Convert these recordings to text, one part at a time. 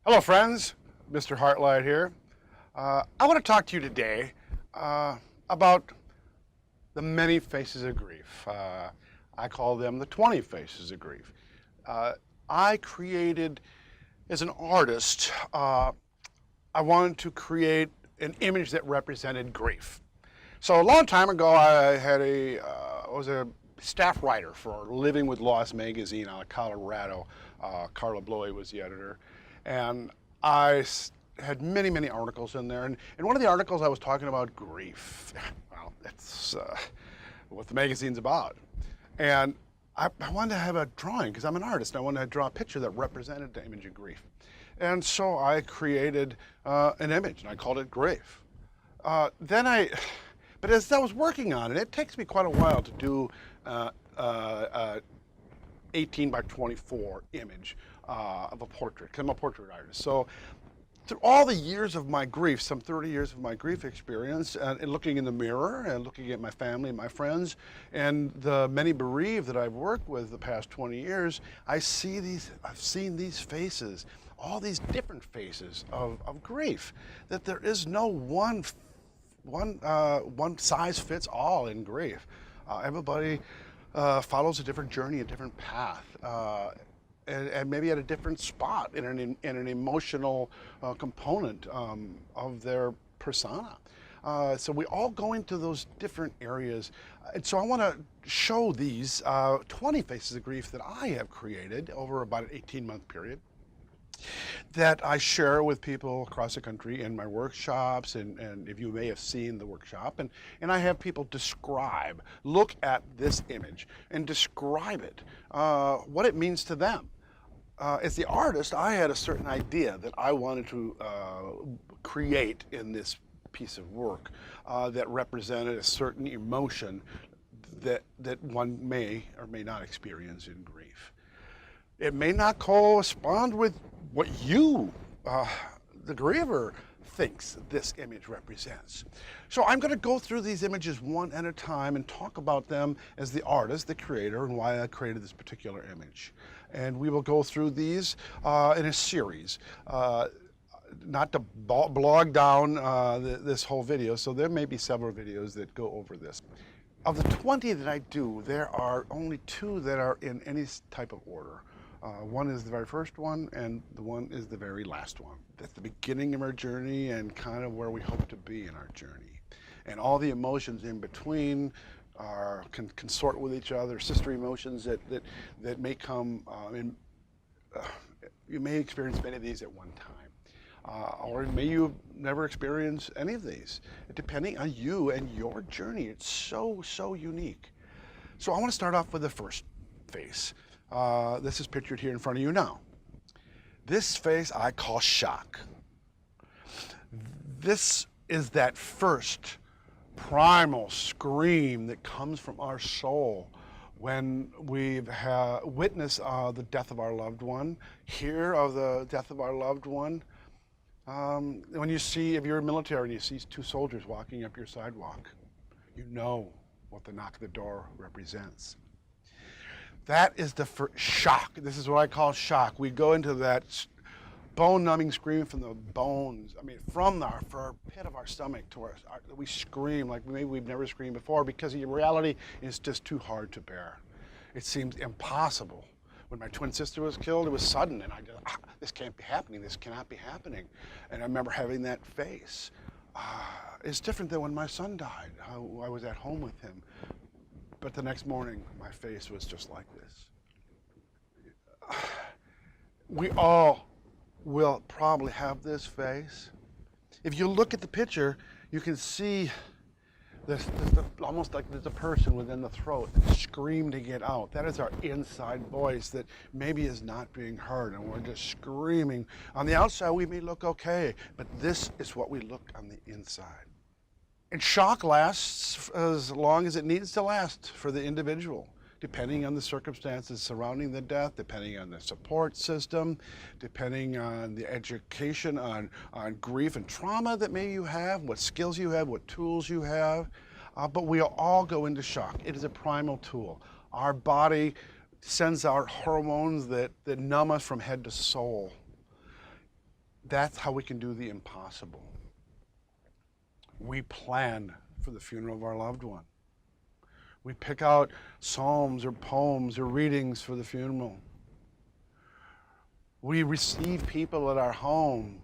Hello friends, Mr. Heartlight here. I want to talk to you today about the many faces of grief. I call them the 20 faces of grief. I created, as an artist, I wanted to create an image that represented grief. So a long time ago, I had was a staff writer for Living with Loss magazine out of Colorado. Carla Bloy was the editor. And I had many, many articles in there. And in one of the articles, I was talking about grief. Well, that's what the magazine's about. And I wanted to have a drawing, because I'm an artist. And I wanted to draw a picture that represented the image of grief. And so I created an image, and I called it Grief. But as I was working on it, it takes me quite a while to do 18 by 24 image of a portrait, because I'm a portrait artist. So through all the years of my grief, some 30 years of my grief experience, and looking in the mirror and looking at my family and my friends and the many bereaved that I've worked with the past 20 years, I've seen these faces, all these different faces of grief, that there is no one size fits all in grief. Everybody follows a different journey, a different path, and maybe at a different spot in an emotional component of their persona. So we all go into those different areas. And so I want to show these 20 faces of grief that I have created over about an 18-month period, that I share with people across the country in my workshops, and if you may have seen the workshop, and I have people look at this image and describe it, what it means to them. As the artist, I had a certain idea that I wanted to create in this piece of work that represented a certain emotion that one may or may not experience in grief. It may not correspond with what you, the griever, thinks this image represents. So I'm going to go through these images one at a time and talk about them as the artist, the creator, and why I created this particular image. And we will go through these in a series. Not to blog down this whole video, so there may be several videos that go over this. Of the 20 that I do, there are only 2 that are in any type of order. One is the very first one, and the one is the very last one. That's the beginning of our journey and kind of where we hope to be in our journey. And all the emotions in between can consort with each other, sister emotions that may come you may experience many of these at one time. Or may you never experience any of these, depending on you and your journey. It's so, so unique. So I want to start off with the first face. This is pictured here in front of you now. This face I call shock. This is that first primal scream that comes from our soul when we've witnessed the death of our loved one, hear of the death of our loved one. When you see, if you're military and you see 2 soldiers walking up your sidewalk, you know what the knock at the door represents. That is the first shock. This is what I call shock. We go into that bone-numbing scream from the bones. I mean, from our pit of our stomach to we scream like maybe we've never screamed before, because in reality, it's just too hard to bear. It seems impossible. When my twin sister was killed, it was sudden, and I just, this can't be happening. This cannot be happening. And I remember having that face. It's different than when my son died. I was at home with him. But the next morning, my face was just like this. We all will probably have this face. If you look at the picture, you can see almost like there's a person within the throat scream to get out. That is our inside voice that maybe is not being heard, and we're just screaming. On the outside, we may look okay, but this is what we look on the inside. And shock lasts as long as it needs to last for the individual, depending on the circumstances surrounding the death, depending on the support system, depending on the education on grief and trauma that maybe you have, what skills you have, what tools you have. But we all go into shock. It is a primal tool. Our body sends out hormones that numb us from head to soul. That's how we can do the impossible. We plan for the funeral of our loved one. We pick out psalms or poems or readings for the funeral. We receive people at our home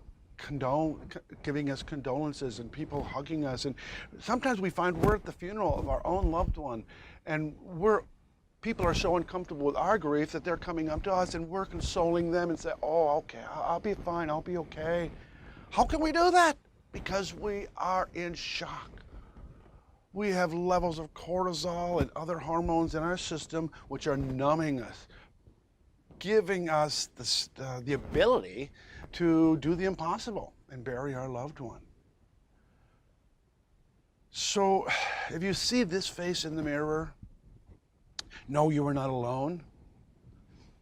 giving us condolences and people hugging us. And sometimes we find we're at the funeral of our own loved one, and people are so uncomfortable with our grief that they're coming up to us and we're consoling them and say, oh, okay, I'll be fine, I'll be okay. How can we do that? Because we are in shock. We have levels of cortisol and other hormones in our system which are numbing us, giving us the ability to do the impossible and bury our loved one. So if you see this face in the mirror, know you are not alone.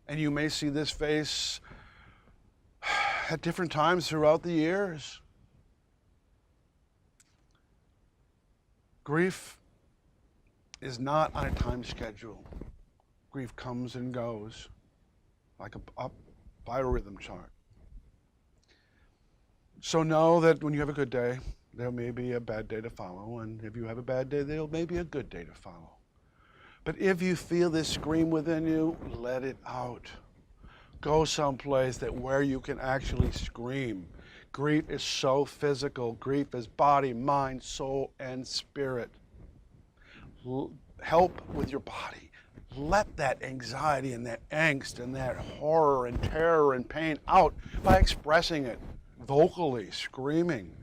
And you may see this face at different times throughout the years. Grief is not on a time schedule. Grief comes and goes like a biorhythm chart. So know that when you have a good day, there may be a bad day to follow, and if you have a bad day, there may be a good day to follow. But if you feel this scream within you, let it out. Go someplace where you can actually scream. Grief is so physical. Grief is body, mind, soul, and spirit. Help with your body. Let that anxiety and that angst and that horror and terror and pain out by expressing it vocally, screaming.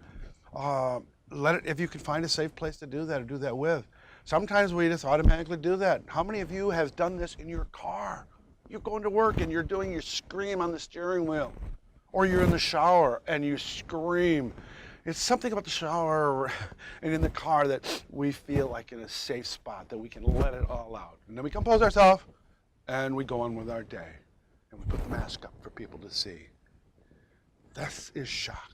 If you can find a safe place to do that or do that with. Sometimes we just automatically do that. How many of you have done this in your car? You're going to work and you're doing your scream on the steering wheel. Or you're in the shower and you scream. It's something about the shower and in the car that we feel like in a safe spot, that we can let it all out. And then we compose ourselves and we go on with our day. And we put the mask up for people to see. This is shock.